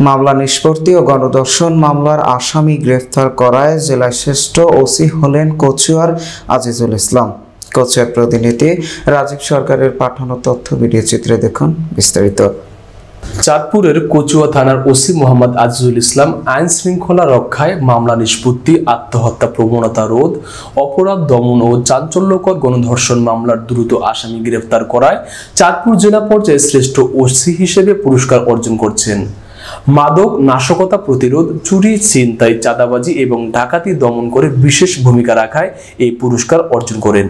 মামলা নিষ্পত্তি ও গণধর্ষণ মামলার আসামি গ্রেফতার করায় জেলার শ্রেষ্ঠ ওসি হলেন কচুয়ার আজিজুল ইসলাম। কচুয়ার প্রতিনিধি রাজীব সরকারের পাঠানো তথ্য ভিডিও চিত্রে দেখুন বিস্তারিত। চাঁদপুরের কচুয়া থানার ওসি মোহাম্মদ আজিজুল ইসলাম আইন শৃঙ্খলা রক্ষায় মামলা নিষ্পত্তি, আত্মহত্যা প্রবণতা রোধ, অপরাধ দমন ও চাঞ্চল্যকর গণধর্ষণ মামলার দ্রুত আসামি গ্রেফতার করায় চাঁদপুর জেলা পর্যায়ে শ্রেষ্ঠ ওসি হিসেবে পুরস্কার অর্জন করছেন। মাদক নাশকতা প্রতিরোধ, চুরি, ছিনতাই, চাঁদাবাজি এবং ডাকাতি দমন করে বিশেষ ভূমিকা রাখায় এই পুরস্কার অর্জন করেন।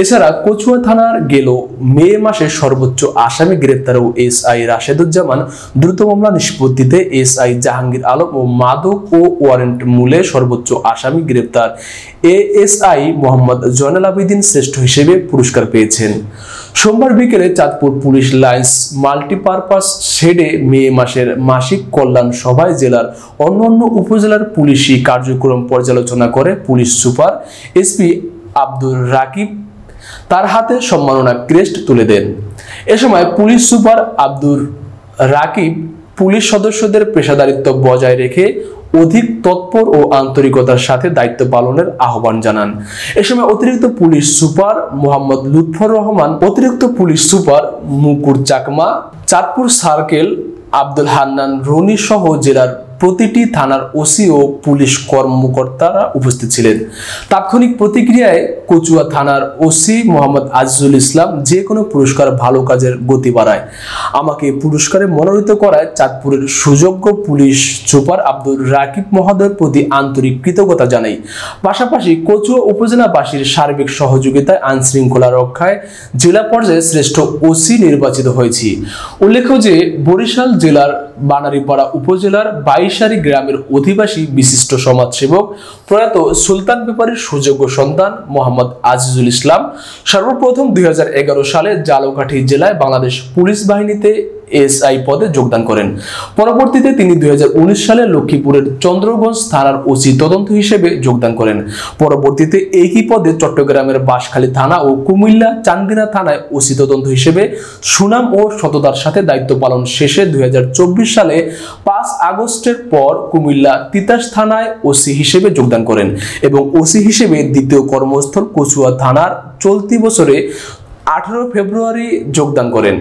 এছাড়া কচুয়া থানার গেল মে মাসে সর্বোচ্চ আসামি গ্রেপ্তার ও এসআই রাশেদুজ্জামান দ্রুত মামলা নিষ্পত্তিতে, এসআই জাহাঙ্গীর আলম ও মাদক ও ওয়ারেন্ট মূলে সর্বোচ্চ আসামি গ্রেপ্তার এএসআই মোহাম্মদ জয়নাল আবেদিন শ্রেষ্ঠ হিসেবে পুরস্কার পেয়েছেন। সোমবার বিকেলে চাঁদপুর পুলিশ লাইন্স মাল্টিপারপাস শেডে মে মাসের মাসিক কল্যাণ সভায় জেলার অন্যান্য উপজেলার পুলিশি কার্যক্রম পর্যালোচনা করে police super SP Abdur Rakib তার হাতে সম্মাননা ক্রেস্ট তুলে দেন। এ সময় police super Abdur Rakib police সদস্যদের পেশাদারিত্ব বজায় রেখে অধিক তৎপর ও আন্তরিকতার সাথে দায়িত্ব পালনের আহ্বান জানান। এ সময় অতিরিক্ত পুলিশ সুপার মোহাম্মদ লুৎফর রহমান, অতিরিক্ত police super Mukur Chakma, Chandpur circle Abdul Hannan Roni সহ জেলার প্রতিটি থানার ওসি ও পুলিশ কর্মকর্তারা উপস্থিত ছিলেন। তাৎক্ষণিক প্রতিক্রিয়ায় কচুয়া থানার ওসি মোহাম্মদ আজিজুল ইসলাম, যে কোনো পুরস্কার ভালো কাজের গতি বাড়ায়। আমাকে পুরস্কারে মনোনীত করায় চাঁদপুরের সুযোগ্য পুলিশ সুপার আব্দুর রাকিব মহোদয়ের প্রতি আন্তরিক কৃতজ্ঞতা জানাই। পাশাপাশি কচুয়া উপজেলাবাসীর সার্বিক সহযোগিতায় আইন শৃঙ্খলা রক্ষায় জেলা পর্যায়ে শ্রেষ্ঠ ওসি নির্বাচিত হয়েছি। উল্লেখ্য যে বরিশাল জেলার বানারীপাড়া উপজেলার 22 গ্রামের অধিবাসী বিশিষ্ট সমাজসেবক প্রয়াত সুলতান ব্যাপারীর সুযোগ্য সন্তান মোহাম্মদ আজিজুল ইসলাম সর্বপ্রথম 2011 সালে ঝালকাঠি জেলায় বাংলাদেশ পুলিশ বাহিনীতে এসআই পদে যোগদান করেন। পরবর্তীতে তিনি 2019 সালে লক্ষ্মীপুরের চন্দ্রগঞ্জ থানার ওসি তদন্ত হিসেবে যোগদান করেন। পরবর্তীতে একই পদে চট্টগ্রামের বাঁশখালী থানা ও কুমিল্লা চান্দিনা থানায় ওসি তদন্ত হিসেবে সুনাম ও সততার সাথে দায়িত্ব পালন শেষে 2024 সালে 5 আগস্টের পর কুমিল্লা তিতাস থানায় ওসি হিসেবে যোগদান করেন এবং ওসি হিসেবে দ্বিতীয় কর্মস্থল কচুয়া থানার চলতি বছরে 18 ফেব্রুয়ারি যোগদান করেন।